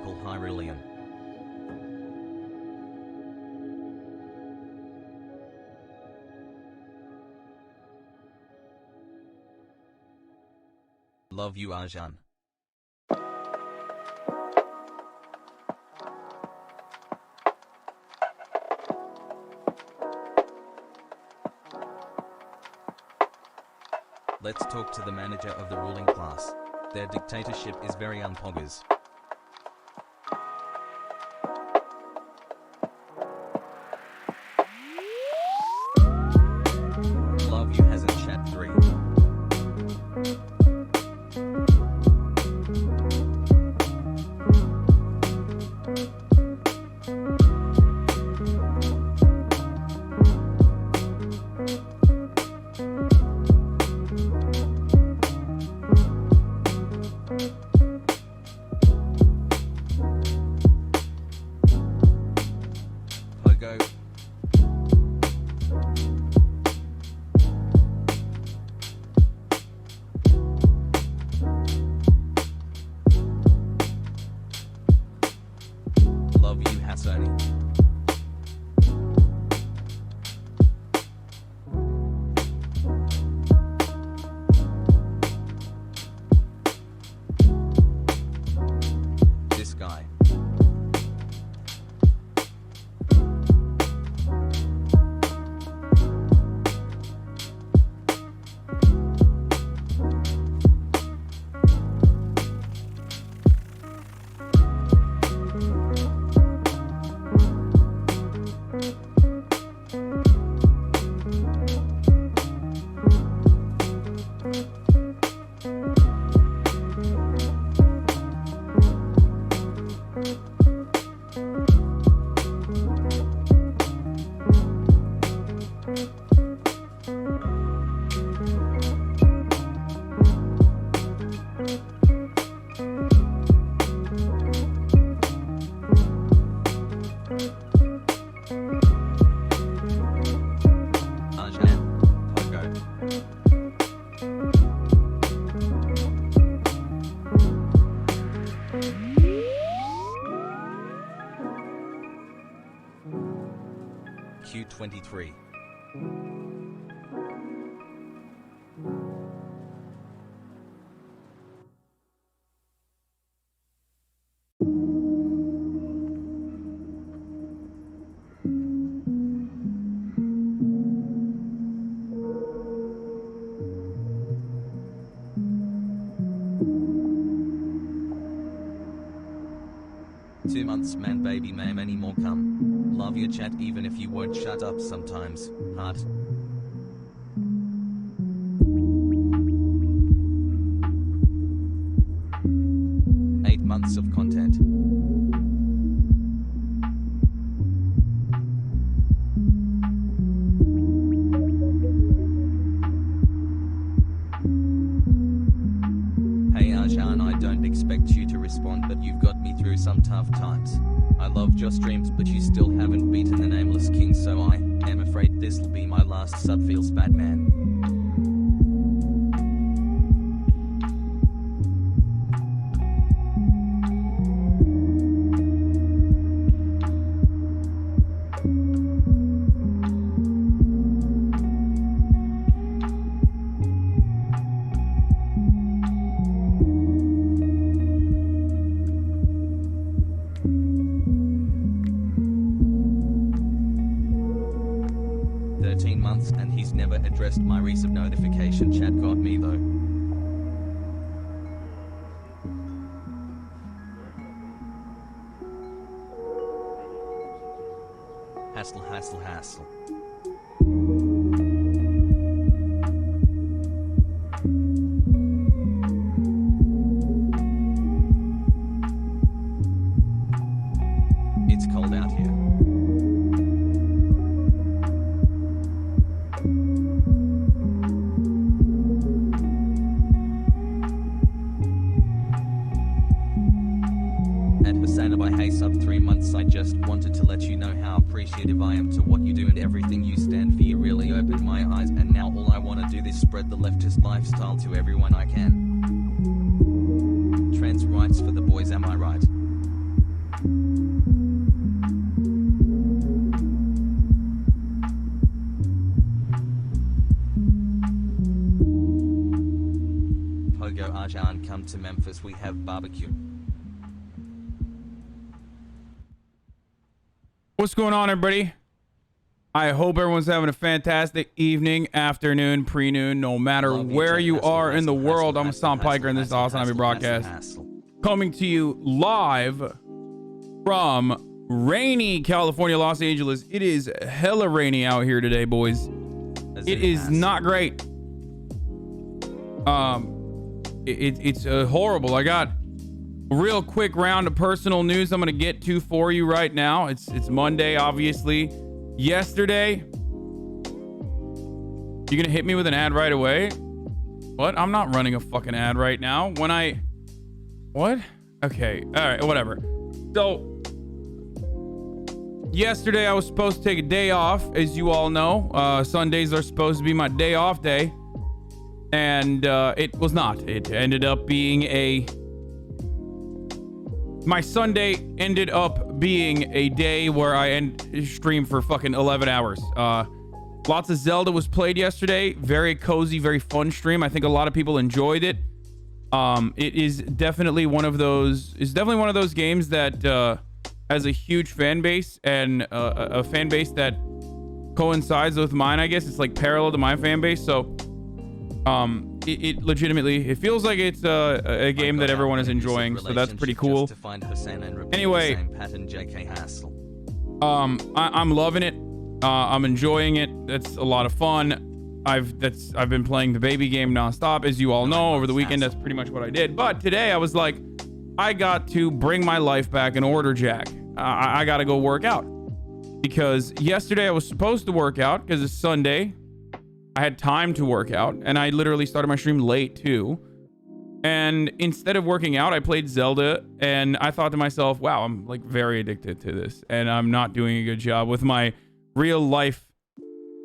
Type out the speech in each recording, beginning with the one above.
beautiful Hyrulean. Love you, Arjan. Let's talk to the manager of the ruling class. Their dictatorship is very unpoggers. Love you hasn't chat 3. Go. Love you, Hasanabi. This guy. Q23. Two months, man, baby, may many more come. Love your chat even if you won't shut up sometimes, heart. Months of content. Hey Arjan, I don't expect you to respond, but you've got me through some tough times. I loved your streams, but you still haven't beaten the Nameless King, so I am afraid this'll be my last sub. Feels bad, man. Months and he's never addressed my resub notification. Chat got me though. Hassle, hassle, hassle. It's cold out here. Hasanabi, hey sub 3 months, I just wanted to let you know how appreciative I am to what you do and everything you stand for. You really opened my eyes, and now all I want to do is spread the leftist lifestyle to everyone I can. Trans rights for the boys, am I right? to Memphis, we have barbecue. What's going on, everybody? I hope everyone's having a fantastic evening, afternoon, pre-noon, no matter where you are in the world. I'm Hassan Piker, and this is Hasanabi broadcast. Coming to you live from rainy California, Los Angeles. It is hella rainy out here today, boys. It is not great. It's horrible. I got a real quick round of personal news I'm gonna get to for you right now. It's Monday, obviously. Yesterday, you're gonna hit me with an ad right away? What? I'm not running a fucking ad right now. What? Okay. All right. Whatever. So, yesterday I was supposed to take a day off, as you all know. Sundays are supposed to be my day off day, and it was not. It ended up being my Sunday ended up being a day where I stream for fucking 11 hours. Lots of Zelda was played yesterday. Very cozy, very fun stream. I think a lot of people enjoyed it. It is definitely one of those. It's definitely one of those games that has a huge fan base, and a fan base that coincides with mine. I guess it's like parallel to my fan base. So, it legitimately, it feels like it's a game that everyone is enjoying, so that's pretty cool. Anyway, I'm loving it. I'm enjoying it. That's a lot of fun. I've been playing the baby game nonstop, as you all know. Over the weekend, that's pretty much what I did. But today, I was like, I got to bring my life back in order, Jack. I got to go work out, because yesterday I was supposed to work out because it's Sunday. I had time to work out, and I literally started my stream late too. And instead of working out, I played Zelda, and I thought to myself, wow, I'm like very addicted to this, and I'm not doing a good job with my real life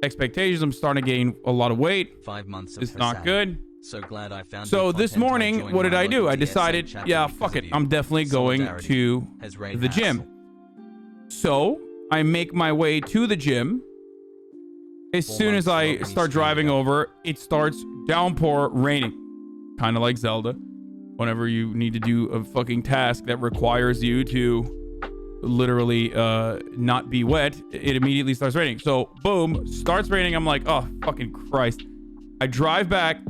expectations. I'm starting to gain a lot of weight. 5 months. It's not good. So glad I found. So this morning, what did I do? I decided, yeah, fuck it. I'm definitely going to the gym. So I make my way to the gym. As soon as I start driving over, it starts downpour raining. Kind of like Zelda. Whenever you need to do a fucking task that requires you to literally not be wet, it immediately starts raining. So boom, starts raining. I'm like, oh, fucking Christ. I drive back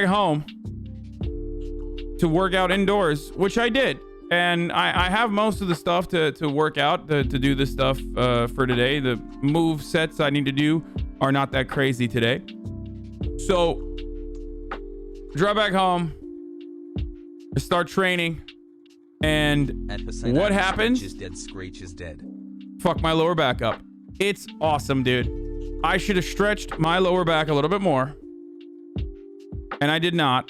home to work out indoors, which I did. And I have most of the stuff to work out, to do this stuff for today. The move sets I need to do are not that crazy today. So, drive back home, I start training, and what happens? Screech is dead. Fuck my lower back up. It's awesome, dude. I should have stretched my lower back a little bit more, and I did not.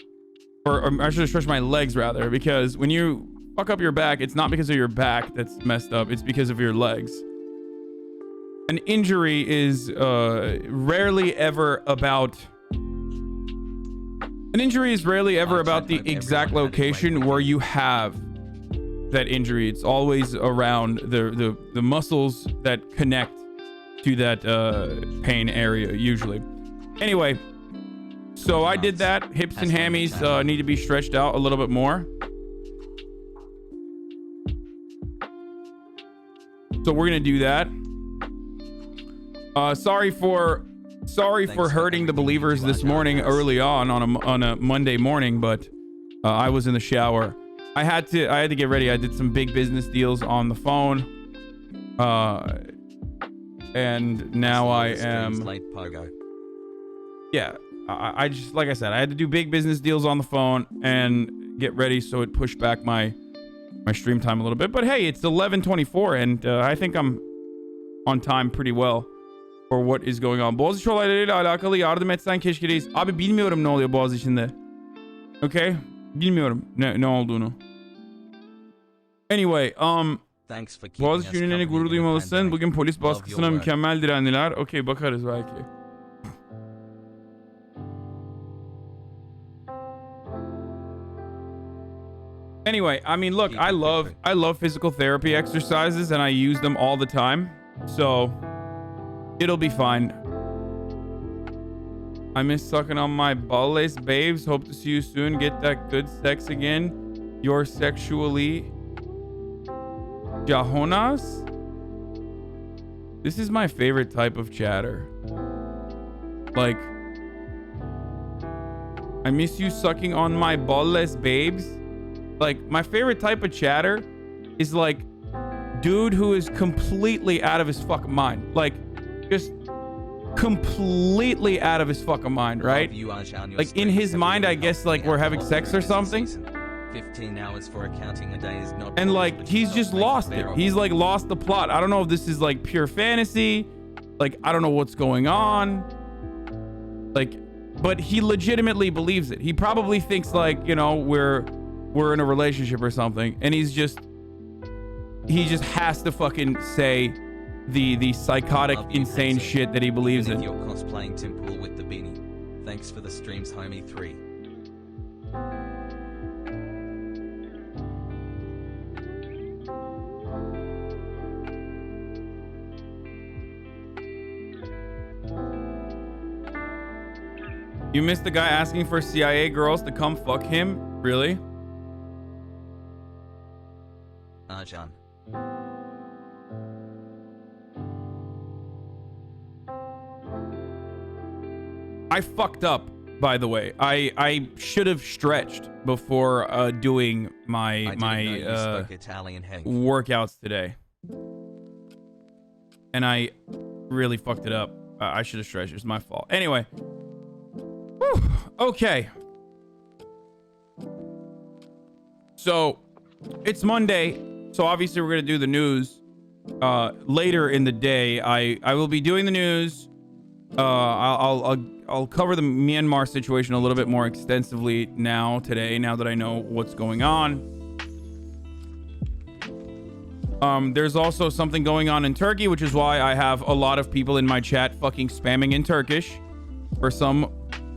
Or I should have stretched my legs, rather, because when you fuck up your back, it's not because of your back that's messed up, it's because of your legs. An injury is rarely ever about the exact location where you have that injury. It's always around the muscles that connect to that pain area, usually. Anyway, so I did that. Hips and hammies need to be stretched out a little bit more. So we're gonna do that. Sorry for hurting the believers this morning early on a Monday morning, but I was in the shower. I had to get ready. I did some big business deals on the phone, and now I am. Yeah, I just, like I said, I had to do big business deals on the phone and get ready, so it pushed back my stream time a little bit. But hey, it's 11:24, and I think I'm on time pretty well for what is going on. Boğaziçi olaylarıyla alakalı yardım etsen keşke reis. Abi bilmiyorum ne oluyor Boğaziçi'nde. Okay? Bilmiyorum ne olduğunu. Anyway, Boğaziçi ünlülerine gurur duymalısın. Bugün polis baskısına mükemmel direndiler. Okay, bakarız belki. Anyway, I mean, look, I love physical therapy exercises, and I use them all the time, so it'll be fine. I miss sucking on my balls, babes. Hope to see you soon. Get that good sex again. You're sexually Jahonas? This is my favorite type of chatter. Like, I miss you sucking on my balls, babes. Like, my favorite type of chatter is like dude who is completely out of his fucking mind. Like, just completely out of his fucking mind, right? Like, in his mind, I guess, like, we're having sex or something. 15 hours for accounting a day is not. And like, he's just lost it. He's like lost the plot. I don't know if this is like pure fantasy. Like, I don't know what's going on. Like, but he legitimately believes it. He probably thinks like, you know, we're in a relationship or something. And he just has to fucking say the psychotic, insane shit that he believes in. You're cosplaying Tim Pool with the beanie. Thanks for the streams, homie 3. You missed the guy asking for CIA girls to come fuck him? Really? John. I fucked up, by the way. I should have stretched before doing my workouts today. And I really fucked it up. I should have stretched. It's my fault. Anyway. Whew. Okay. So, it's Monday. So, obviously, we're going to do the news later in the day. I will be doing the news. I'll cover the Myanmar situation a little bit more extensively today, now that I know what's going on. There's also something going on in Turkey, which is why I have a lot of people in my chat fucking spamming in Turkish for some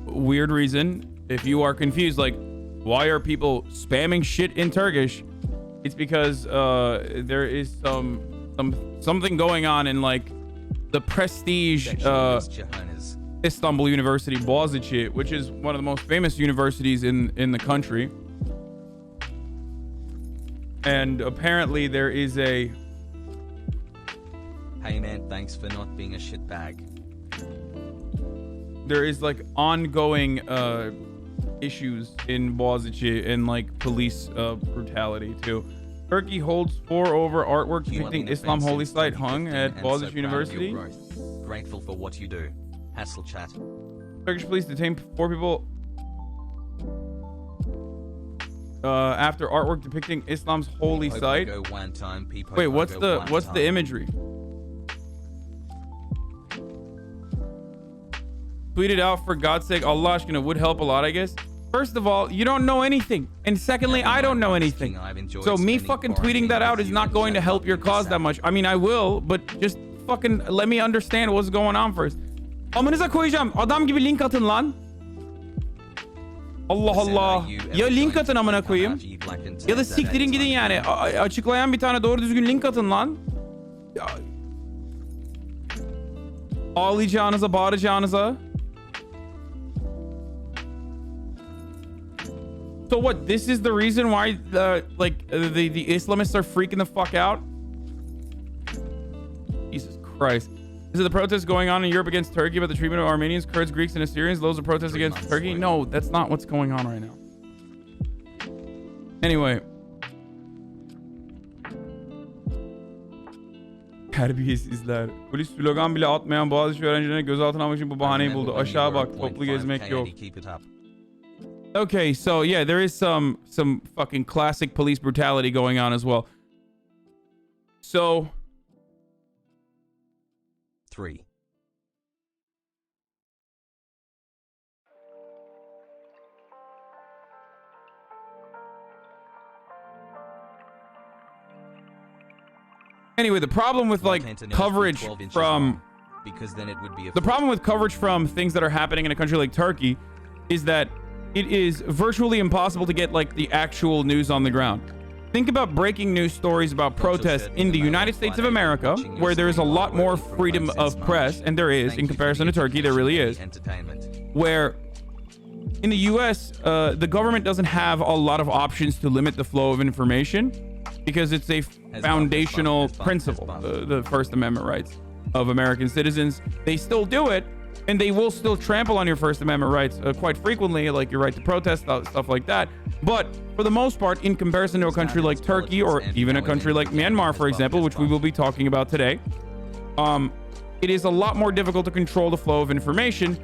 weird reason. If you are confused, like, why are people spamming shit in Turkish? It's because there is something going on in like the prestige Istanbul University, Boğaziçi, which is one of the most famous universities in the country. And apparently there is a... Hey man, thanks for not being a shitbag. There is like ongoing issues in Boğaziçi and like police brutality too. Turkey holds 4 over artwork depicting Islam holy site hung at Boğaziçi University. Grateful for what you do. Hassle chat. Turkish police detained 4 people after artwork depicting Islam's holy site. Wait, what's the imagery? Tweet it out, for God's sake. Allah aşkına would help a lot, I guess. First of all, you don't know anything. And secondly, I don't know anything. So me fucking tweeting that out is not going to help your cause that much. I mean, I will, but just fucking let me understand what's going on first. Amınıza koyacağım. Adam gibi link atın lan. Allah Allah. Ya link atın amına koyayım. Ya da siktirin gidin yani. Açıklayan bir tane doğru düzgün link atın lan. Ağlayacağınıza, bağıracağınıza. So what? This is the reason why the Islamists are freaking the fuck out? Jesus Christ. Is it the protests going on in Europe against Turkey about the treatment of Armenians, Kurds, Greeks, and Assyrians? Those are protests against Turkey? No, that's not what's going on right now. Anyway. Terbiyesizler. Polis slogan bile atmayan Boğaziçi öğrencilerine gözaltına almak için bu bahaneyi buldu. Aşağı bak, toplu gezmek yok. Okay, so yeah, there is some fucking classic police brutality going on as well. So 3. Anyway, the problem with like coverage from the problem with coverage from things that are happening in a country like Turkey is that it is virtually impossible to get like the actual news on the ground. Think about breaking news stories about protests in the United States of America, where there is a lot more freedom of press, and there is, in comparison to Turkey, there really is. where in the US, the government doesn't have a lot of options to limit the flow of information because it's a foundational principle, the First Amendment rights of American citizens. They still do it, and they will still trample on your First Amendment rights quite frequently, like your right to protest, stuff like that. But for the most part, in comparison to a country like Turkey or even a country like Myanmar, for example, which we will be talking about today, it is a lot more difficult to control the flow of information.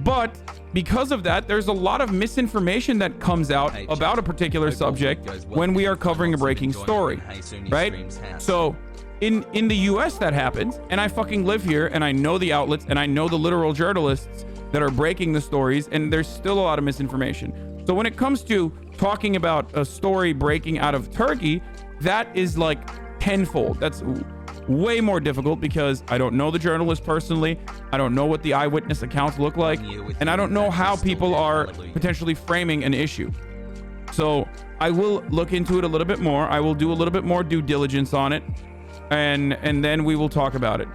But because of that, there's a lot of misinformation that comes out about a particular subject when we are covering a breaking story, right? So in the US that happens, and I fucking live here, and I know the outlets, and I know the literal journalists that are breaking the stories, and there's still a lot of misinformation. So when it comes to talking about a story breaking out of Turkey, that is like tenfold. That's way more difficult because I don't know the journalist personally. I don't know what the eyewitness accounts look like, and I don't know how people are potentially framing an issue. So I will look into it a little bit more. I will do a little bit more due diligence on it, and then we will talk about it.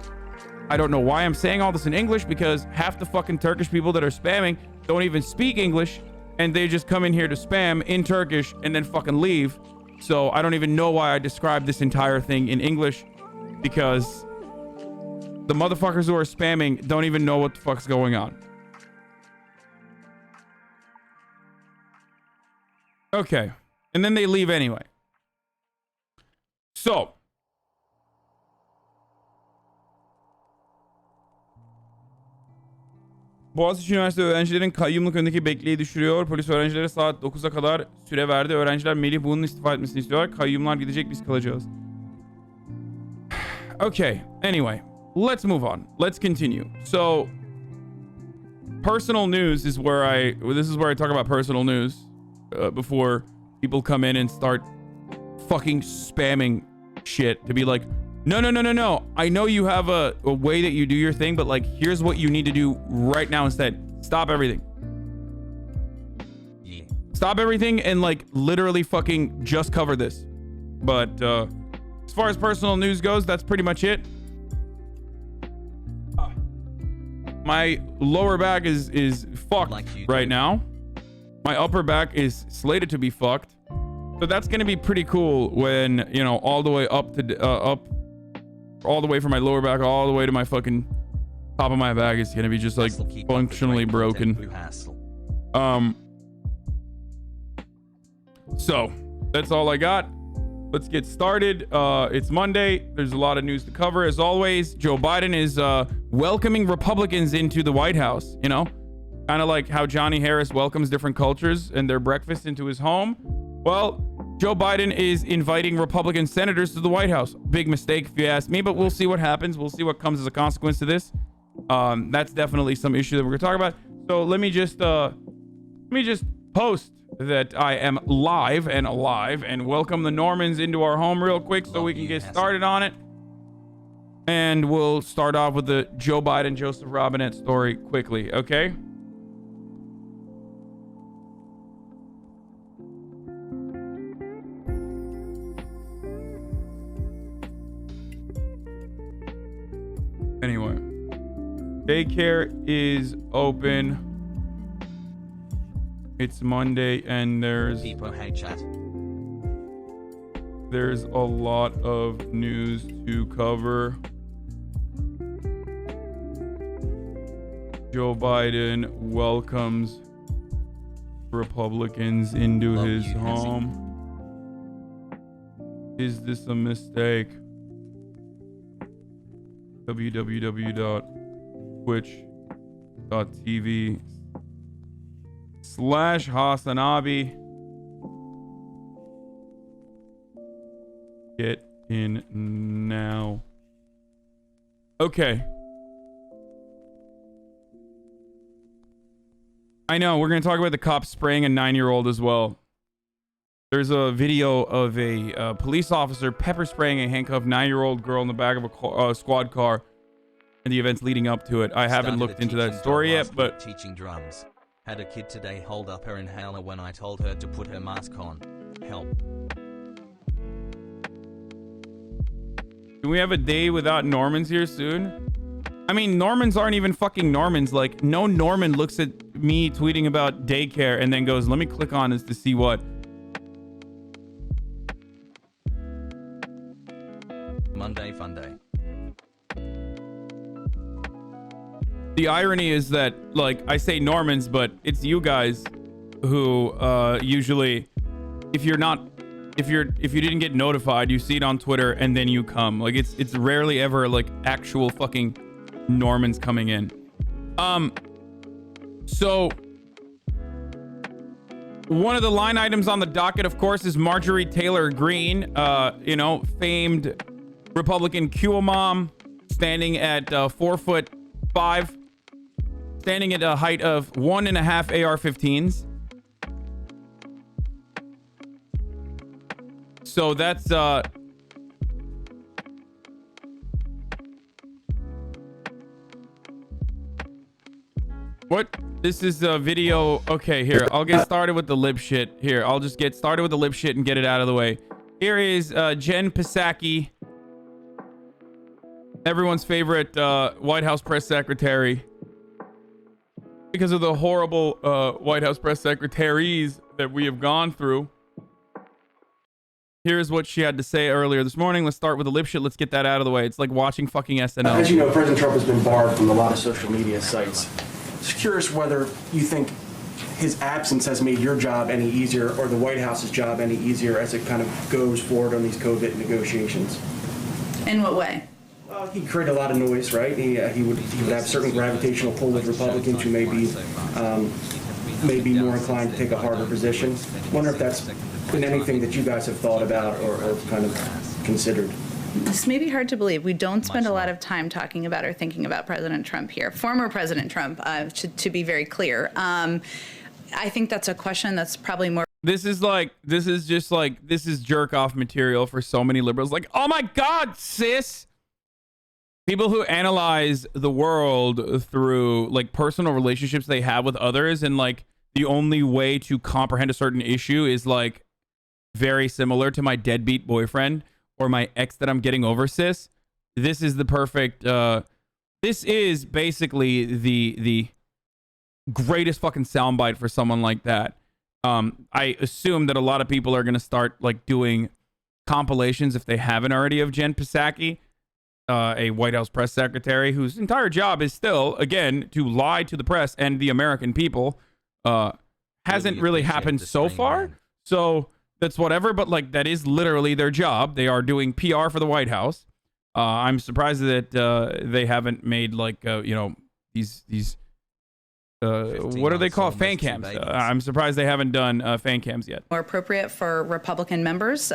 I don't know why I'm saying all this in English, because half the fucking Turkish people that are spamming don't even speak English, and they just come in here to spam in Turkish and then fucking leave. So I don't even know why I described this entire thing in English, because the motherfuckers who are spamming don't even know what the fuck's going on. Okay. And then they leave anyway. So. Boğaziçi Üniversitesi öğrencilerin kayyumluk önündeki bekleyi düşürüyor. Polis öğrencilere saat 9'a kadar süre verdi. Öğrenciler Melih Buğu'nun istifa etmesini istiyorlar. Kayyumlar gidecek, biz kalacağız. Okay, anyway, let's move on. Let's continue. So, personal news is where this is where I talk about personal news before people come in and start fucking spamming shit to be like, no. I know you have a way that you do your thing, but like, here's what you need to do right now instead. Stop everything. Yeah. Stop everything and like literally fucking just cover this. But, as far as personal news goes, that's pretty much it. My lower back is fucked right now. My upper back is slated to be fucked. So that's going to be pretty cool when, you know, all the way up to all the way from my lower back all the way to my fucking top of my back is going to be just like functionally broken. So that's all I got. Let's get started. It's Monday. There's a lot of news to cover. As always, Joe Biden is welcoming Republicans into the White House, you know? Kind of like how Johnny Harris welcomes different cultures and their breakfast into his home. Well, Joe Biden is inviting Republican senators to the White House. Big mistake, if you ask me, but we'll see what happens. We'll see what comes as a consequence to this. That's definitely some issue that we're going to talk about. So let me just post that I am live and alive and welcome the Normans into our home real quick so we can get started on it. And we'll start off with the Joe Biden, Joseph Robinette story quickly, okay? Anyway, daycare is open. It's Monday and there's a lot of news to cover. Joe Biden welcomes Republicans into his home. Is this a mistake? www.twitch.tv/Hasanabi. Get in now. Okay. I know, we're going to talk about the cops spraying a 9-year-old as well. There's a video of a police officer pepper spraying a handcuffed 9-year-old girl in the back of a squad car and the events leading up to it. I haven't looked into that story yet, but... Teaching drums. Had a kid today hold up her inhaler when I told her to put her mask on. Help. Can we have a day without Normans here soon? I mean, Normans aren't even fucking Normans. Like, no Norman looks at me tweeting about daycare and then goes, let me click on this to see what. Monday fun day. The irony is that, like, I say Normans, but it's you guys who usually, if you didn't get notified, you see it on Twitter and then you come. Like, it's rarely ever like actual fucking Normans coming in. So one of the line items on the docket, of course, is Marjorie Taylor Greene, you know, famed Republican Q mom, standing at 4'5", standing at a height of 1.5 AR-15s. So that's what? This is a video. Okay, here. I'll get started with the lib shit. Here, I'll just get started with the lib shit and get it out of the way. Here is Jen Psaki, everyone's favorite White House press secretary, because of the horrible White House press secretaries that we have gone through. Here's what she had to say earlier this morning. Let's start with the lip shit. Let's get that out of the way. It's like watching fucking SNL. As you know, President Trump has been barred from a lot of social media sites. Just curious whether you think his absence has made your job any easier or the White House's job any easier as it kind of goes forward on these COVID negotiations. In what way? He created a lot of noise, right? He would have certain gravitational pull with Republicans who may be more inclined to take a harder position. Wonder if that's been anything that you guys have thought about or kind of considered. This may be hard to believe. We don't spend a lot of time talking about or thinking about President Trump here. Former President Trump, to be very clear. I think that's a question that's probably more. This is jerk off material for so many liberals. Like, oh my God, sis. People who analyze the world through like personal relationships they have with others, and like the only way to comprehend a certain issue is like very similar to my deadbeat boyfriend or my ex that I'm getting over, sis. This is the perfect this is basically the greatest fucking soundbite for someone like that. I assume that a lot of people are going to start like doing compilations, if they haven't already, of Jen Psaki, a White House press secretary whose entire job is still, again, to lie to the press and the American people. Hasn't really happened so far. So that's whatever, but like that is literally their job. They are doing PR for the White House. I'm surprised that they haven't made like you know, these what are they called? Fan cams. I'm surprised they haven't done fan cams yet. More appropriate for Republican members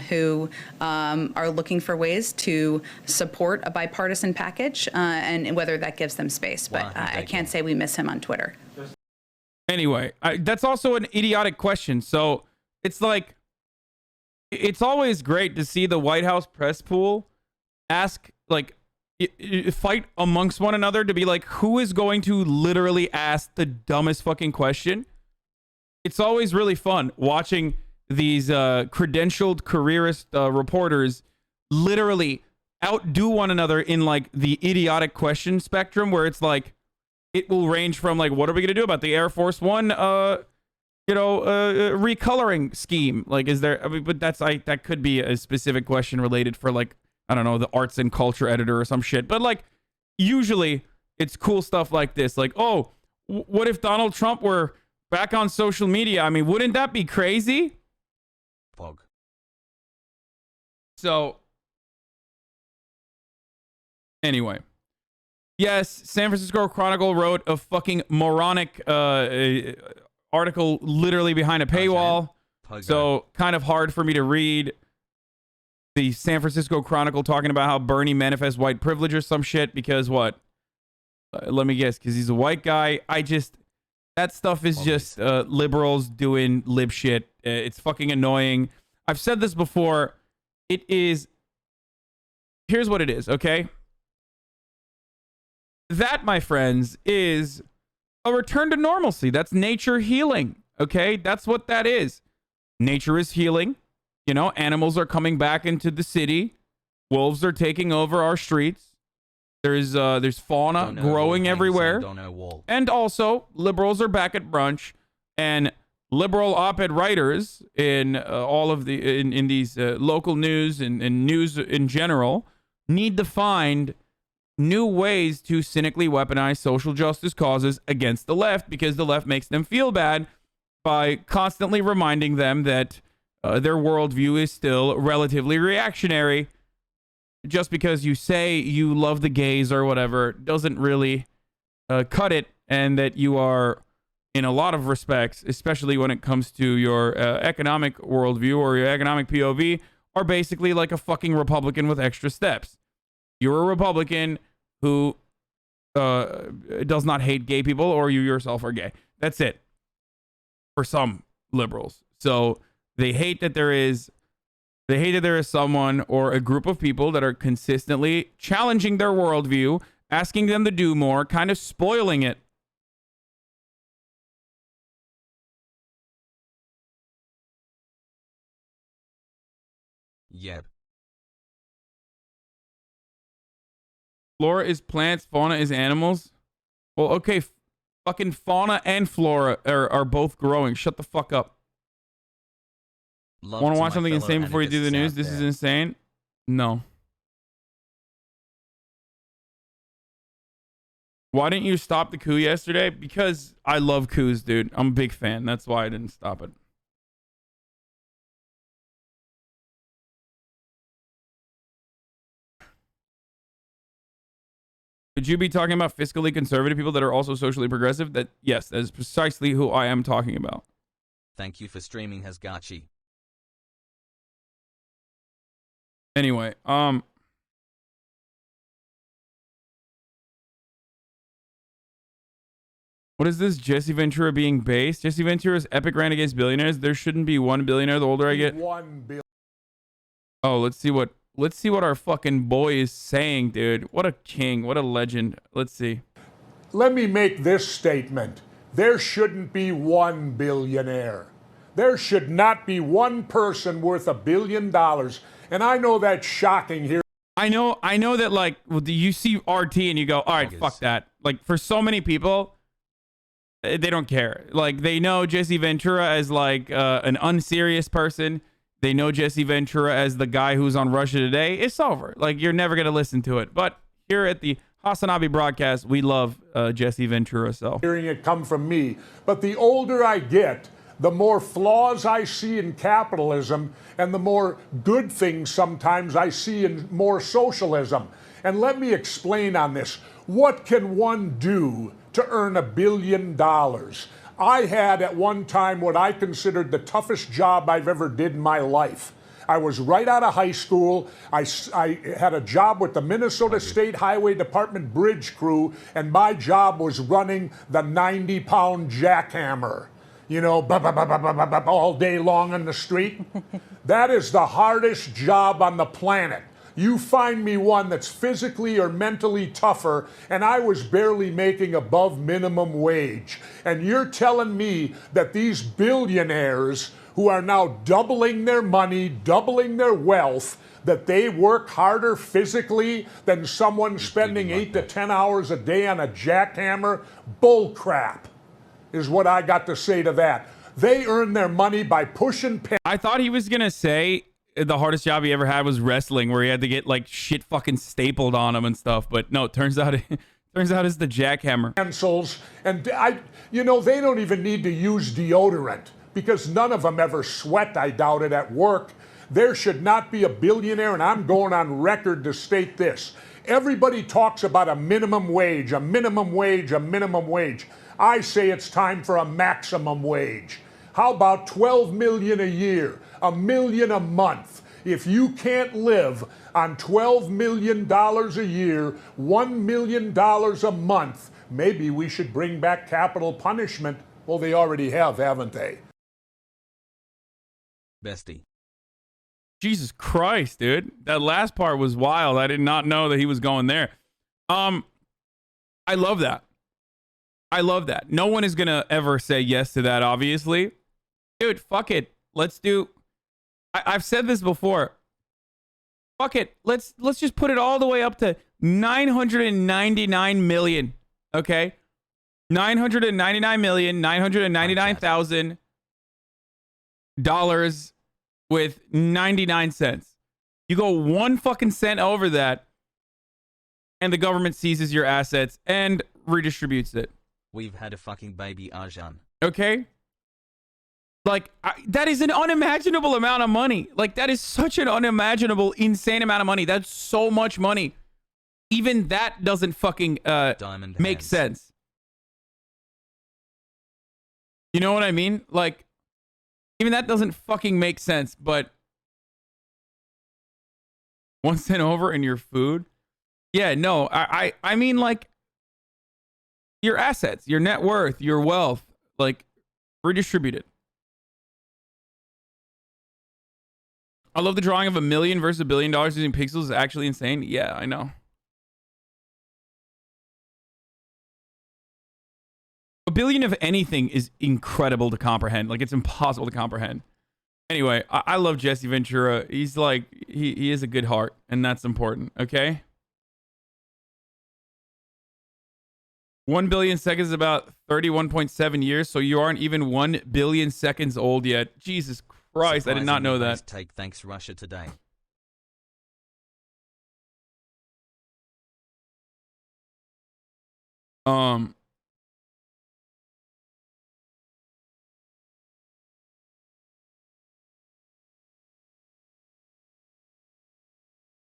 who are looking for ways to support a bipartisan package, and whether that gives them space. But I can't say we miss him on Twitter. Anyway, that's also an idiotic question. So it's like, it's always great to see the White House press pool ask, like, fight amongst one another to be like, who is going to literally ask the dumbest fucking question? It's always really fun watching these credentialed careerist reporters literally outdo one another in like the idiotic question spectrum, where it's like, it will range from like, what are we going to do about the Air Force One, recoloring scheme? Like, is there, I mean, but that's like, that could be a specific question related for like, I don't know, the arts and culture editor or some shit. But like, usually it's cool stuff like this. Like, oh, what if Donald Trump were back on social media? I mean, wouldn't that be crazy? Pog. So, anyway. Yes, San Francisco Chronicle wrote a fucking moronic article literally behind a paywall. So, kind of hard for me to read. The San Francisco Chronicle talking about how Bernie manifests white privilege or some shit because what? Let me guess, because he's a white guy. That stuff is just liberals doing lib shit. It's fucking annoying. I've said this before. Here's what it is, okay? That, my friends, is a return to normalcy. That's nature healing, okay? That's what that is. Nature is healing. You know, animals are coming back into the city. Wolves are taking over our streets. There's fauna growing everywhere. And also, liberals are back at brunch, and liberal op-ed writers in all of the in these local news and news in general need to find new ways to cynically weaponize social justice causes against the left, because the left makes them feel bad by constantly reminding them that their worldview is still relatively reactionary. Just because you say you love the gays or whatever doesn't really cut it, and that you are, in a lot of respects, especially when it comes to your economic worldview or your economic POV, are basically like a fucking Republican with extra steps. You're a Republican who does not hate gay people, or you yourself are gay. That's it. For some liberals. So they hate that there is someone or a group of people that are consistently challenging their worldview, asking them to do more, kind of spoiling it. Yep. Flora is plants, fauna is animals. Well, okay, fucking fauna and flora are both growing. Shut the fuck up. Want to watch something insane before you do the news? This is insane. No. Why didn't you stop the coup yesterday? Because I love coups, dude. I'm a big fan. That's why I didn't stop it. Could you be talking about fiscally conservative people that are also socially progressive? Yes, that is precisely who I am talking about. Thank you for streaming, Hasgachi. Anyway, what is this? Jesse Ventura being based? Jesse Ventura's epic rant against billionaires. There shouldn't be one billionaire the older I get. 1 billion. Oh, let's see what our fucking boy is saying, dude. What a king. What a legend. Let's see. Let me make this statement. There shouldn't be one billionaire. There should not be one person worth $1 billion. And I know that's shocking here. I know that, like, you see RT and you go, all right, fuck that. Like, for so many people, they don't care. Like, they know Jesse Ventura as, like, an unserious person. They know Jesse Ventura as the guy who's on Russia Today. It's over. Like, you're never going to listen to it. But here at the Hasanabi broadcast, we love Jesse Ventura. So hearing it come from me. But the older I get, the more flaws I see in capitalism, and the more good things sometimes I see in more socialism. And let me explain on this. What can one do to earn $1 billion? I had at one time what I considered the toughest job I've ever did in my life. I was right out of high school. I had a job with the Minnesota State Highway Department bridge crew, and my job was running the 90-pound jackhammer. You know, all day long on the street. That is the hardest job on the planet. You find me one that's physically or mentally tougher, and I was barely making above minimum wage. And you're telling me that these billionaires who are now doubling their money, doubling their wealth, that they work harder physically than someone spending 8 to 10 hours a day on a jackhammer? Bull crap is what I got to say to that. They earn their money by pushing. I thought he was going to say the hardest job he ever had was wrestling, where he had to get like shit fucking stapled on him and stuff. But no, it turns out it's the jackhammer. Pencils, and they don't even need to use deodorant because none of them ever sweat, I doubt it, at work. There should not be a billionaire, and I'm going on record to state this. Everybody talks about a minimum wage, a minimum wage, a minimum wage. I say it's time for a maximum wage. How about $12 million a year, $1 million a month? If you can't live on $12 million a year, $1 million a month, maybe we should bring back capital punishment. Well, they already have, haven't they? Bestie. Jesus Christ, dude. That last part was wild. I did not know that he was going there. I love that. I love that. No one is going to ever say yes to that, obviously. Dude, fuck it. Let's do... I've said this before. Fuck it. Let's just put it all the way up to 999 million. Okay? 999,999,000 dollars with 99 cents. You go 1 fucking cent over that, and the government seizes your assets and redistributes it. We've had a fucking baby Arjan. Okay? Like, that is an unimaginable amount of money. Like, that is such an unimaginable, insane amount of money. That's so much money. Even that doesn't fucking make sense. You know what I mean? Like, even that doesn't fucking make sense, but 1 cent over in your food? Yeah, no, I mean, like, your assets, your net worth, your wealth, like, redistribute it. I love the drawing of $1 million versus $1 billion using pixels is actually insane. Yeah, I know. $1 billion of anything is incredible to comprehend. Like, it's impossible to comprehend. Anyway, I love Jesse Ventura. He's like, he is a good heart, and that's important, okay? 1 billion seconds is about 31.7 years, so you aren't even 1 billion seconds old yet. Jesus Christ, I did not know that. Take thanks Russia today.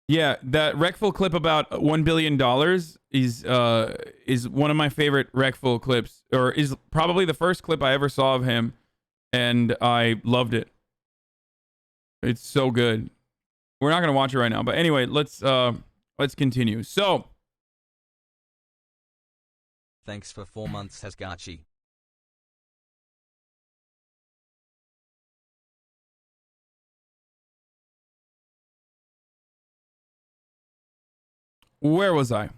Yeah, that Reckful clip about $1 billion is one of my favorite Reckful clips, or is probably the first clip I ever saw of him, and I loved it. It's so good. We're not gonna watch it right now, but anyway, let's continue. So, thanks for 4 months, Hasgachi. where was I?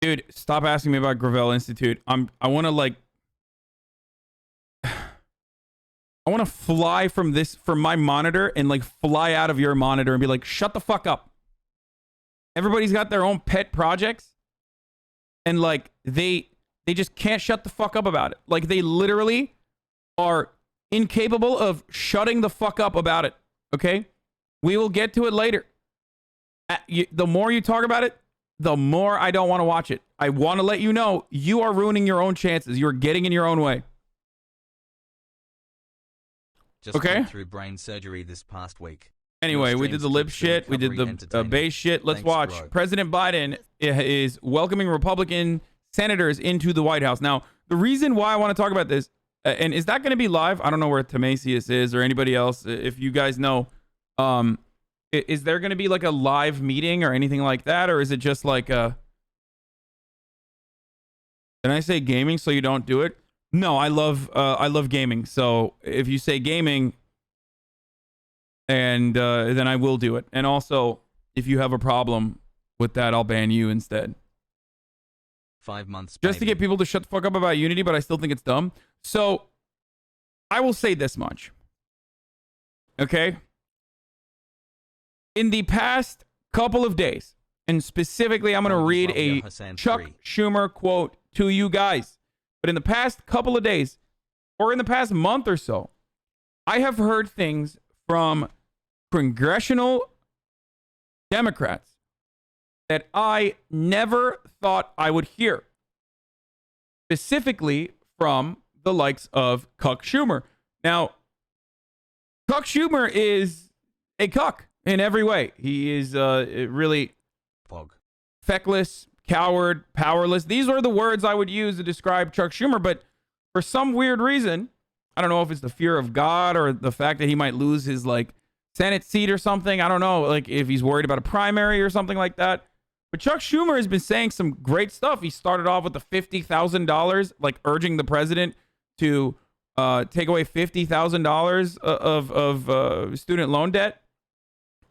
Dude, stop asking me about Gravel Institute. I want to like I want to fly from my monitor and like fly out of your monitor and be like, shut the fuck up. Everybody's got their own pet projects, and like they just can't shut the fuck up about it. Like, they literally are incapable of shutting the fuck up about it. Okay? We will get to it later. The more you talk about it, the more I don't want to watch it. I want to let you know you are ruining your own chances. You're getting in your own way. Just went through brain surgery this past week. Anyway, we did the lip shit. We did the base shit. Let's watch. Bro. President Biden is welcoming Republican senators into the White House. Now, the reason why I want to talk about this, and is that going to be live? I don't know where Timasius is or anybody else. If you guys know, is there going to be like a live meeting or anything like that? Or is it just like a... Can I say gaming so you don't do it? No, I love gaming. So if you say gaming, and then I will do it. And also, if you have a problem with that, I'll ban you instead. 5 months, just to get people to shut the fuck up about Unity, but I still think it's dumb. So I will say this much. Okay? In the past couple of days, and specifically, I'm going to read a Chuck Schumer quote to you guys. But in the past couple of days, or in the past month or so, I have heard things from congressional Democrats that I never thought I would hear. Specifically from the likes of Cuck Schumer. Now, Cuck Schumer is a cuck in every way. He is really feckless, coward, powerless. These are the words I would use to describe Chuck Schumer, but for some weird reason, I don't know if it's the fear of God or the fact that he might lose his like Senate seat or something. I don't know, like if he's worried about a primary or something like that. But Chuck Schumer has been saying some great stuff. He started off with the $50,000, like urging the president to take away $50,000 of student loan debt,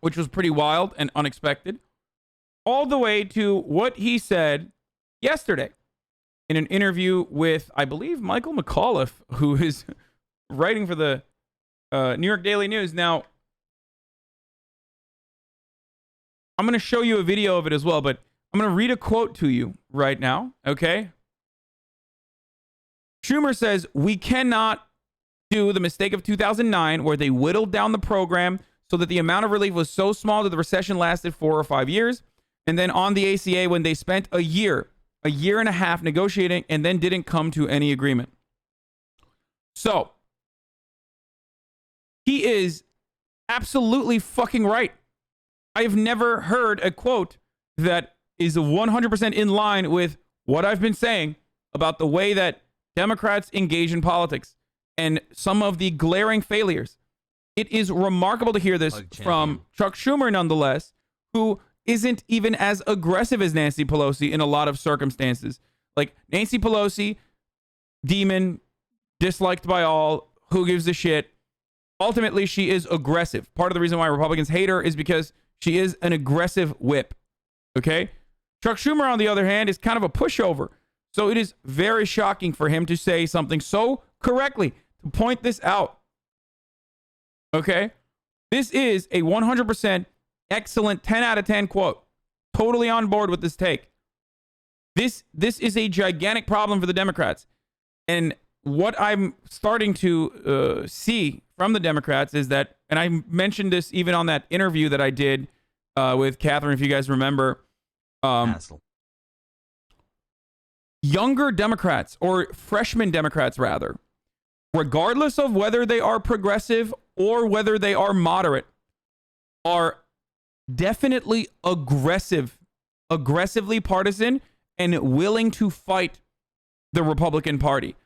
which was pretty wild and unexpected. All the way to what he said yesterday in an interview with, I believe, Michael McAuliffe, who is writing for the New York Daily News. Now, I'm going to show you a video of it as well, but I'm going to read a quote to you right now, okay? Schumer says, we cannot do the mistake of 2009 where they whittled down the program so that the amount of relief was so small that the recession lasted 4 or 5 years. And then on the ACA, when they spent a year and a half negotiating and then didn't come to any agreement. So, he is absolutely fucking right. I have never heard a quote that is 100% in line with what I've been saying about the way that Democrats engage in politics and some of the glaring failures. It is remarkable to hear this from Chuck Schumer, nonetheless, who isn't even as aggressive as Nancy Pelosi in a lot of circumstances. Like Nancy Pelosi, demon, disliked by all, who gives a shit. Ultimately, she is aggressive. Part of the reason why Republicans hate her is because she is an aggressive whip. Okay? Chuck Schumer, on the other hand, is kind of a pushover. So it is very shocking for him to say something so correctly, to point this out. Okay? This is a 100% excellent 10 out of 10 quote. Totally on board with this take. This is a gigantic problem for the Democrats. And what I'm starting to see from the Democrats is that, and I mentioned this even on that interview that I did with Catherine, if you guys remember, younger Democrats, or freshman Democrats rather, regardless of whether they are progressive or whether they are moderate, are definitely aggressively partisan and willing to fight the Republican Party.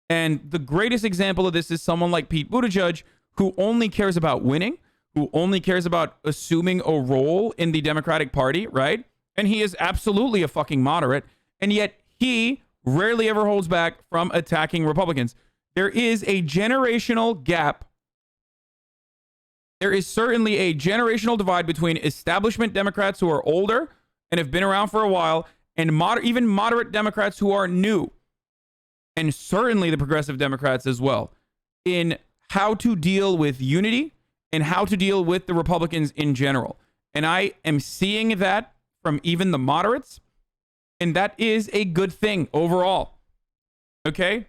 And the greatest example of this is someone like Pete Buttigieg, who only cares about winning, who only cares about assuming a role in the Democratic Party, right? And he is absolutely a fucking moderate, and yet he rarely ever holds back from attacking Republicans. There is a generational gap. There is certainly a generational divide between establishment Democrats who are older and have been around for a while, and even moderate Democrats who are new, and certainly the progressive Democrats as well, in how to deal with unity and how to deal with the Republicans in general. And I am seeing that from even the moderates, and that is a good thing overall. Okay?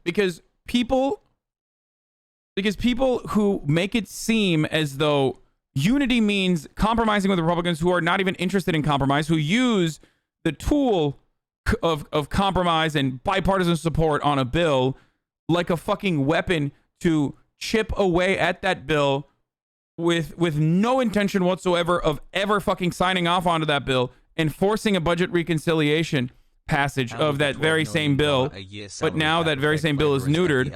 Because people who make it seem as though unity means compromising with the Republicans, who are not even interested in compromise, who use the tool of compromise and bipartisan support on a bill like a fucking weapon to chip away at that bill with no intention whatsoever of ever fucking signing off onto that bill and forcing a budget reconciliation passage of that very same bill, but now that very same bill is neutered,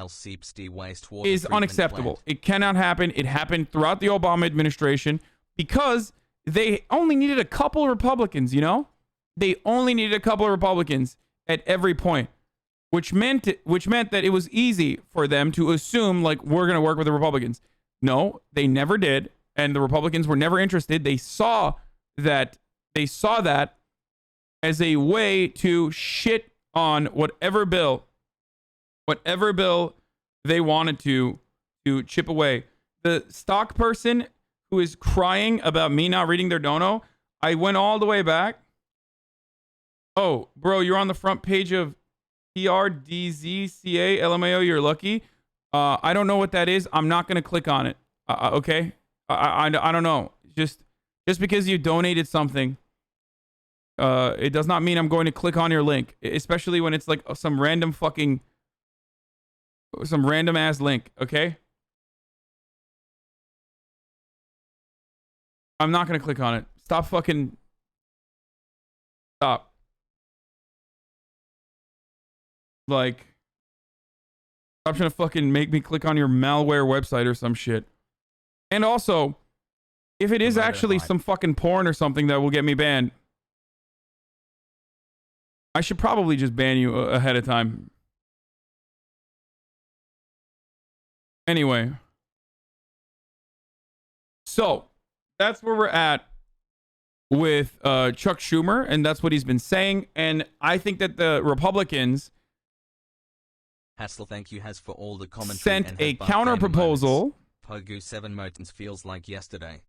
is unacceptable. It cannot happen. It happened throughout the Obama administration because they only needed a couple of Republicans, you know? They only needed a couple of Republicans at every point, which meant that it was easy for them to assume, like, we're going to work with the Republicans. No, they never did, and the Republicans were never interested. They saw that as a way to shit on whatever bill they wanted to chip away. The stock person who is crying about me not reading their dono, I went all the way back. Oh, bro, you're on the front page of PRDZCA LMAO. You're lucky. I don't know what that is. I'm not going to click on it. Okay? I don't know. Just because you donated something, it does not mean I'm going to click on your link, especially when it's like some random ass link, okay? I'm not going to click on it. Stop. Like, stop trying to fucking make me click on your malware website or some shit. And also, if it is actually some fucking porn or something that will get me banned, I should probably just ban you ahead of time. Anyway. So, that's where we're at with Chuck Schumer, and that's what he's been saying. And I think that the Republicans Hassel, thank you, has for all the commentary sent a counter proposal. Pogu 7 Motons feels like yesterday.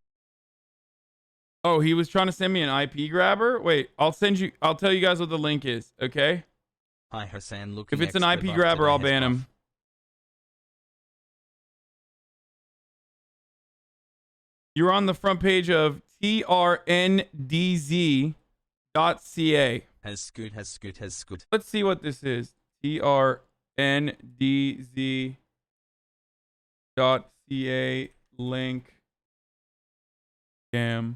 Oh, he was trying to send me an IP grabber? Wait, I'll tell you guys what the link is, okay? Hi Hassan, looking If it's an IP grabber, I'll ban him. You're on the front page of trndz.ca. Has scoot. Let's see what this is. trndz.ca link. Scam.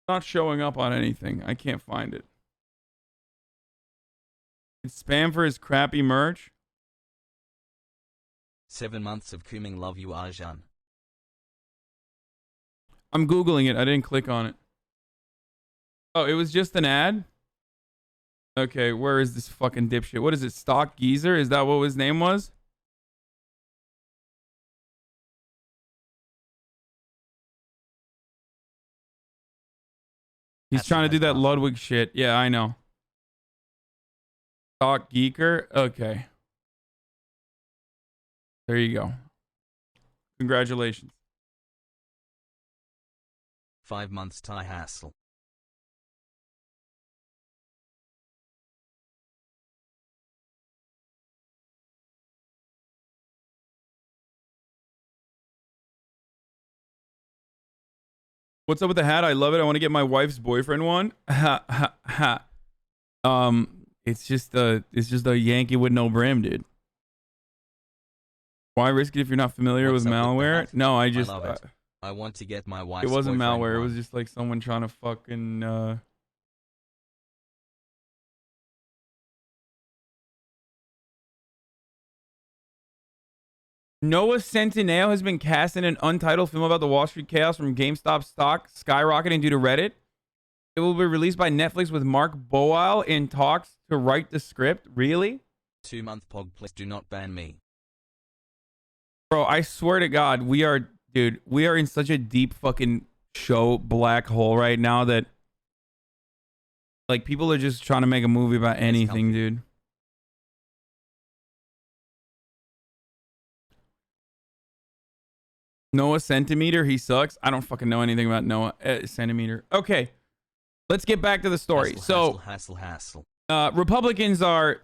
Not showing up on anything. I can't find it. It's spam for his crappy merch. 7 months of Kuming, love you Arjan. I'm Googling it. I didn't click on it. Oh, it was just an ad? Okay, where is this fucking dipshit? What is it? Stock Geezer? Is that what his name was? He's trying to do that Ludwig shit. Yeah, I know. Stock Geeker? Okay. There you go. Congratulations. 5 months Thai hassle. What's up with the hat? I love it. I want to get my wife's boyfriend one. Ha ha ha. It's just a Yankee with no brim, dude. Why risk it if you're not familiar with malware? No, I just love it. I want to get my wife's it wasn't malware. one. It was just like someone trying to fucking Noah Centineo has been cast in an untitled film about the Wall Street chaos from GameStop stock skyrocketing due to Reddit. It will be released by Netflix with Mark Boyle in talks to write the script. Really? 2 month pog, please do not ban me. Bro, I swear to God, we are in such a deep fucking show black hole right now that like people are just trying to make a movie about anything, dude. Noah Centimeter, he sucks. I don't fucking know anything about Noah Centimeter. Okay, let's get back to the story. Hassle. Republicans are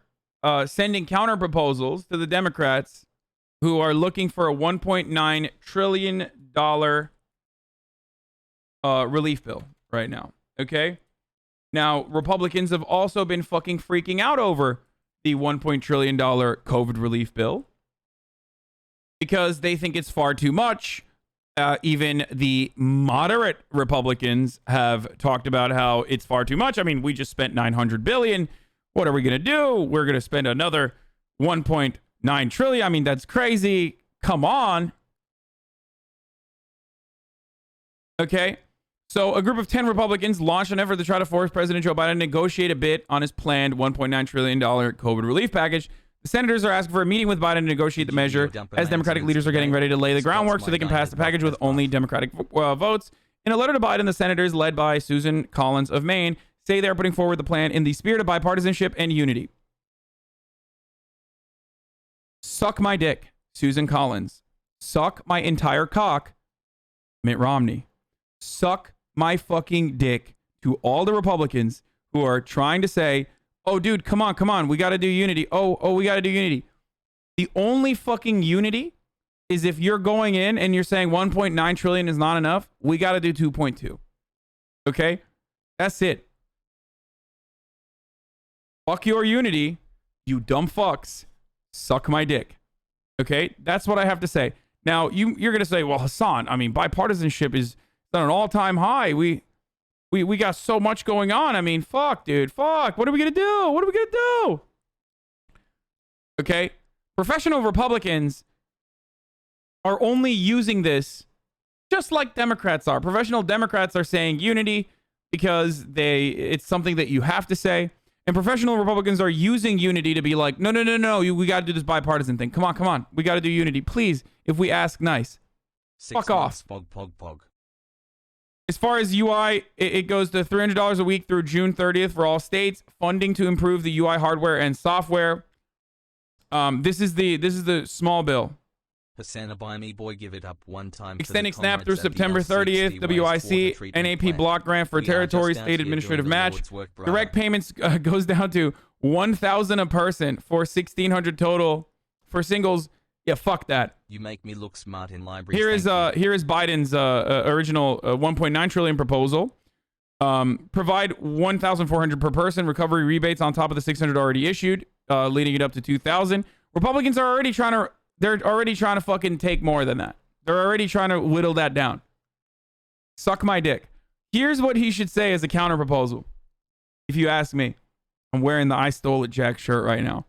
sending counter proposals to the Democrats who are looking for a $1.9 trillion relief bill right now. Okay? Now, Republicans have also been fucking freaking out over the $1 trillion COVID relief bill because they think it's far too much. Even the moderate Republicans have talked about how it's far too much. I mean, we just spent $900 billion. What are we going to do? We're going to spend another $1.9 trillion. I mean, that's crazy. Come on. Okay. So a group of 10 Republicans launched an effort to try to force President Joe Biden to negotiate a bit on his planned $1.9 trillion COVID relief package. The senators are asking for a meeting with Biden to negotiate the measure as Democratic leaders are getting ready to lay the groundwork so they can pass the package with only Democratic votes. In a letter to Biden, the senators, led by Susan Collins of Maine, say they are putting forward the plan in the spirit of bipartisanship and unity. Suck my dick, Susan Collins. Suck my entire cock, Mitt Romney. Suck my fucking dick to all the Republicans who are trying to say, oh, dude, come on. We got to do unity. Oh, we got to do unity. The only fucking unity is if you're going in and you're saying 1.9 trillion is not enough. We got to do 2.2. Okay? That's it. Fuck your unity, you dumb fucks. Suck my dick. Okay? That's what I have to say. Now, you're going to say, well, Hassan, I mean, bipartisanship is at an all-time high. We got so much going on. I mean, fuck, dude. Fuck. What are we going to do? What are we going to do? Okay? Professional Republicans are only using this just like Democrats are. Professional Democrats are saying unity because it's something that you have to say. And professional Republicans are using unity to be like, no. We got to do this bipartisan thing. Come on. We got to do unity. Please, if we ask nice. 6 Fuck off. Pog. As far as UI, it goes to $300 a week through June 30th for all states. Funding to improve the UI hardware and software. This is the small bill. Hasanabi me boy, give it up one time. Extending SNAP through September 30th. WIC NAP block grant for territory state administrative match. Direct payments goes down to 1,000 a person for 1,600 total for singles. Yeah, fuck that. You make me look smart in libraries. Here is Biden's original 1.9 trillion proposal. Provide 1,400 per person recovery rebates on top of the 600 already issued, leading it up to 2,000. Republicans are already trying to. They're already trying to fucking take more than that. They're already trying to whittle that down. Suck my dick. Here's what he should say as a counter proposal. If you ask me, I'm wearing the I Stole It Jack shirt right now.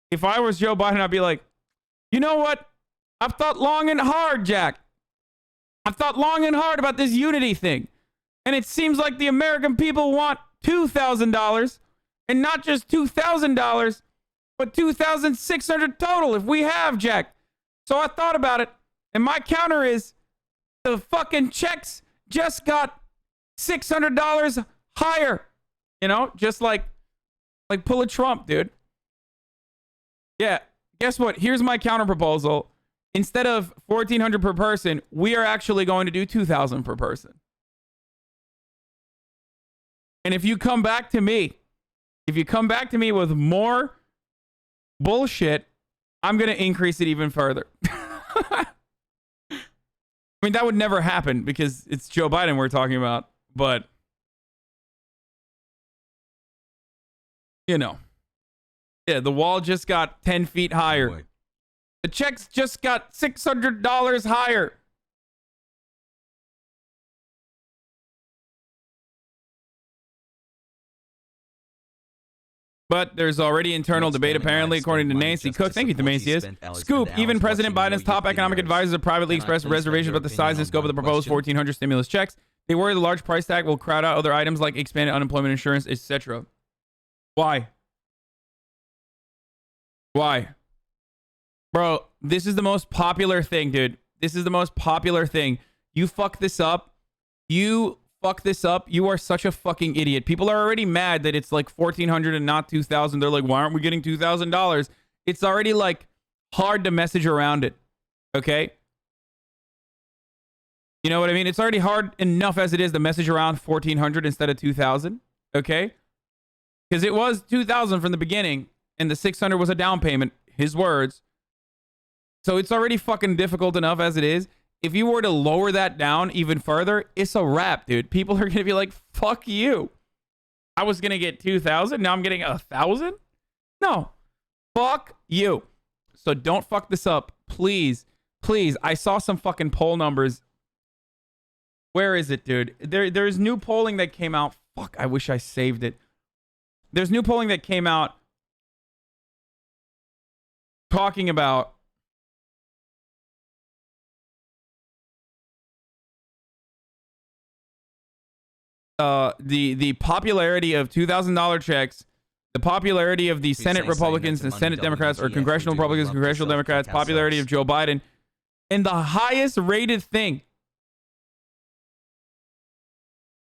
If I was Joe Biden, I'd be like, you know what? I've thought long and hard, Jack. I've thought long and hard about this unity thing. And it seems like the American people want $2,000 and not just $2,000, but 2,600 total if we have, Jack. So I thought about it, and my counter is the fucking checks just got $600 higher. You know, just like pull a Trump, dude. Yeah, guess what? Here's my counter proposal. Instead of 1,400 per person, we are actually going to do 2,000 per person. And if you come back to me with more bullshit, I'm going to increase it even further. I mean, that would never happen because it's Joe Biden we're talking about, but you know. Yeah, the wall just got 10 feet higher. Boy. The checks just got $600 higher. But there's already internal debate, apparently, according to Nancy Cook. Thank you, Themasius. Scoop, even President Biden's top economic advisors have privately expressed reservations about the size and scope of the proposed 1,400 stimulus checks. They worry the large price tag will crowd out other items like expanded unemployment insurance, etc. Why? Why? Bro, this is the most popular thing, dude. This is the most popular thing. You fuck this up. You are such a fucking idiot. People are already mad that it's like 1,400 and not 2,000. They're like, why aren't we getting $2,000? It's already like hard to message around it. Okay? You know what I mean? It's already hard enough as it is to message around 1,400 instead of 2,000. Okay? Because it was 2,000 from the beginning and the 600 was a down payment. His words. So it's already fucking difficult enough as it is. If you were to lower that down even further, it's a wrap, dude. People are going to be like, fuck you. I was going to get 2,000. Now I'm getting 1,000? No. Fuck you. So don't fuck this up. Please. Please. I saw some fucking poll numbers. Where is it, dude? There's new polling that came out. Fuck, I wish I saved it. There's new polling that came out talking about the popularity of $2,000 checks, the popularity of the Senate Republicans and Senate Democrats, or Congressional Republicans, Congressional Democrats, popularity of Joe Biden, and the highest rated thing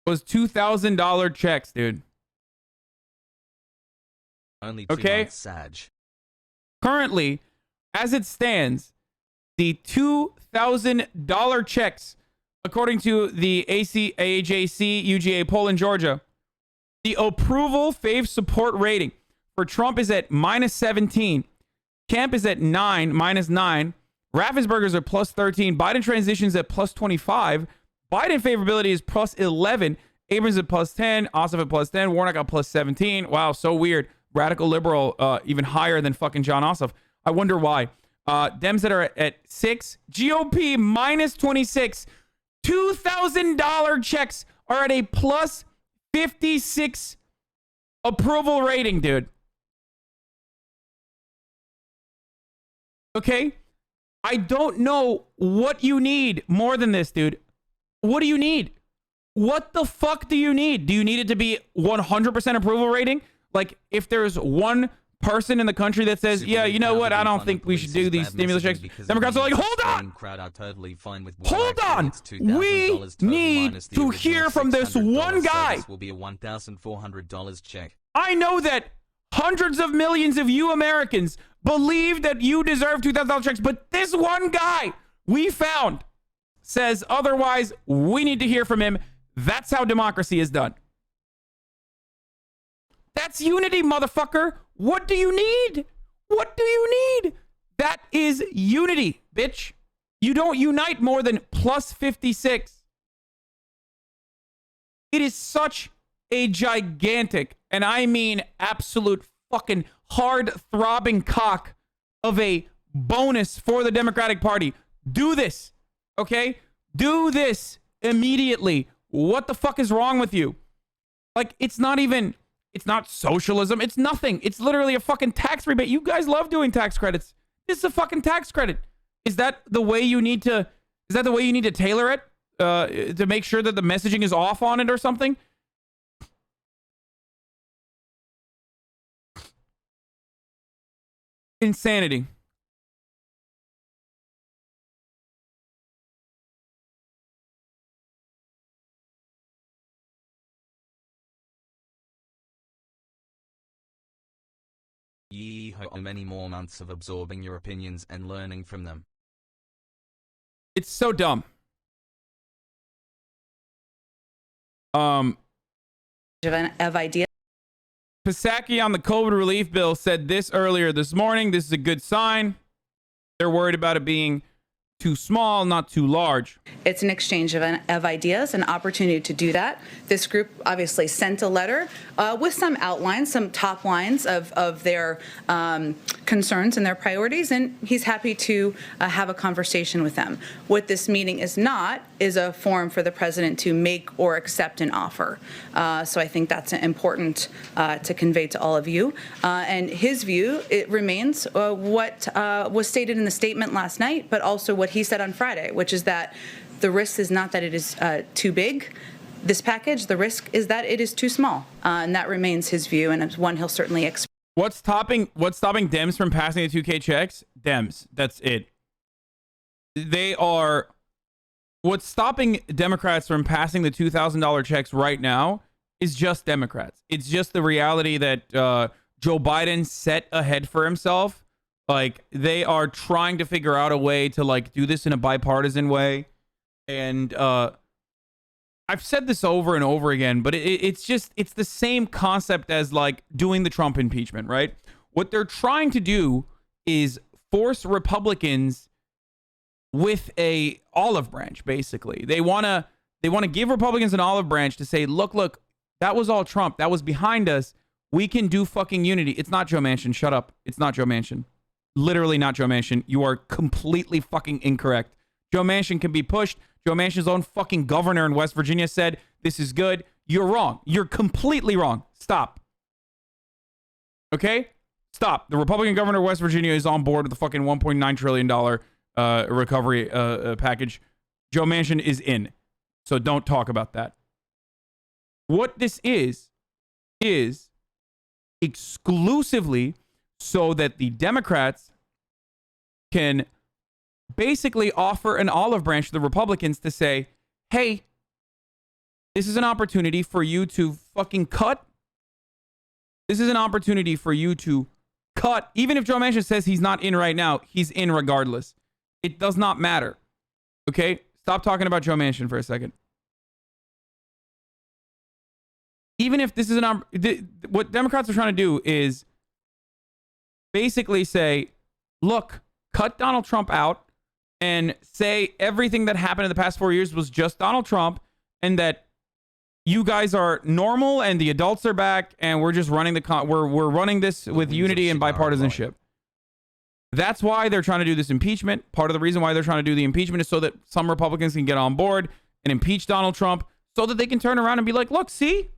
was $2,000 checks, dude. Only 2 okay. months, Sag. Currently, as it stands, the $2,000 checks, according to the AJC UGA poll in Georgia, the approval fave support rating for Trump is at -17. Kemp is at -9. Raffensperger's at +13. Biden transitions at +25. Biden favorability is +11. Abrams at +10. Ossoff at +10. Warnock at +17. Wow, so weird. Radical liberal even higher than fucking John Ossoff. I wonder why. Dems that are at 6. GOP -26. $2,000 checks are at a +56 approval rating, dude. Okay? I don't know what you need more than this, dude. What do you need? What the fuck do you need? Do you need it to be 100% approval rating? Like, if there's one person in the country that says, yeah, you know what, I don't think we should do these stimulus checks, Democrats are like, hold on! Hold on! We need to hear from this one guy. Will be a $1,400 check. I know that hundreds of millions of you Americans believe that you deserve $2,000 checks, but this one guy we found says otherwise. We need to hear from him. That's how democracy is done. That's unity, motherfucker. What do you need? What do you need? That is unity, bitch. You don't unite more than plus 56. It is such a gigantic, and I mean absolute fucking hard-throbbing cock of a bonus for the Democratic Party. Do this, okay? Do this immediately. What the fuck is wrong with you? Like, it's not socialism. It's nothing. It's literally a fucking tax rebate. You guys love doing tax credits. This is a fucking tax credit. Is that the way you need to tailor it? To make sure that the messaging is off on it or something? Insanity. Yee-ho, many more months of absorbing your opinions and learning from them. It's so dumb. Of ideas. Psaki on the COVID relief bill said this earlier this morning. This is a good sign. They're worried about it being too small, not too large. It's an exchange of ideas, an opportunity to do that. This group obviously sent a letter with some outlines, some top lines of their concerns and their priorities, and he's happy to have a conversation with them. What this meeting is not is a forum for the president to make or accept an offer. So I think that's important to convey to all of you. And his view, it remains what was stated in the statement last night, but also what he said on Friday, which is that the risk is not that it is too big, this package, the risk is that it is too small. And that remains his view, and it's one he'll certainly express. What's stopping Dems from passing the 2K checks? Dems. That's it. What's stopping Democrats from passing the $2,000 checks right now is just Democrats. It's just the reality that Joe Biden set ahead for himself. Like, they are trying to figure out a way to, like, do this in a bipartisan way. And I've said this over and over again, but it's the same concept as, like, doing the Trump impeachment, right? What they're trying to do is force Republicans with a olive branch, basically. They want to give Republicans an olive branch to say, look, that was all Trump. That was behind us. We can do fucking unity. It's not Joe Manchin. Shut up. It's not Joe Manchin. Literally not Joe Manchin. You are completely fucking incorrect. Joe Manchin can be pushed. Joe Manchin's own fucking governor in West Virginia said, this is good. You're wrong. You're completely wrong. Stop. Okay? Stop. The Republican governor of West Virginia is on board with the fucking $1.9 trillion recovery package. Joe Manchin is in. So don't talk about that. What this is exclusively so that the Democrats can basically offer an olive branch to the Republicans to say, hey, this is an opportunity for you to fucking cut. This is an opportunity for you to cut. Even if Joe Manchin says he's not in right now, he's in regardless. It does not matter. Okay? Stop talking about Joe Manchin for a second. Even if this is what Democrats are trying to do is basically say, look, cut Donald Trump out and say everything that happened in the past 4 years was just Donald Trump, and that you guys are normal and the adults are back and we're just running we're running this with unity and bipartisanship. That's why they're trying to do this impeachment. Part of the reason why they're trying to do the impeachment is so that some Republicans can get on board and impeach Donald Trump so that they can turn around and be like, look, see?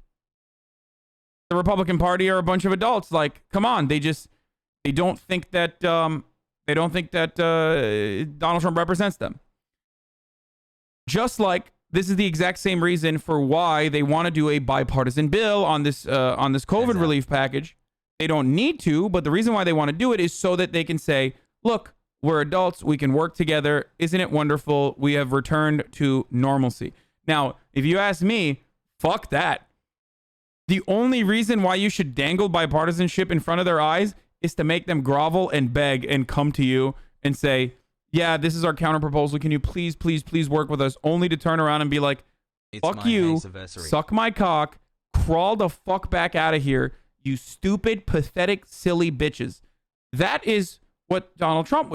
The Republican Party are a bunch of adults. Like, come on. They don't think that Donald Trump represents them. Just like this is the exact same reason for why they want to do a bipartisan bill on this COVID relief package. They don't need to, but the reason why they want to do it is so that they can say, look, we're adults. We can work together. Isn't it wonderful? We have returned to normalcy. Now, if you ask me, fuck that. The only reason why you should dangle bipartisanship in front of their eyes is to make them grovel and beg and come to you and say, yeah, this is our counter proposal. Can you please, please, please work with us? Only to turn around and be like, fuck you, suck my cock, crawl the fuck back out of here, you stupid, pathetic, silly bitches. That is what Donald Trump would do.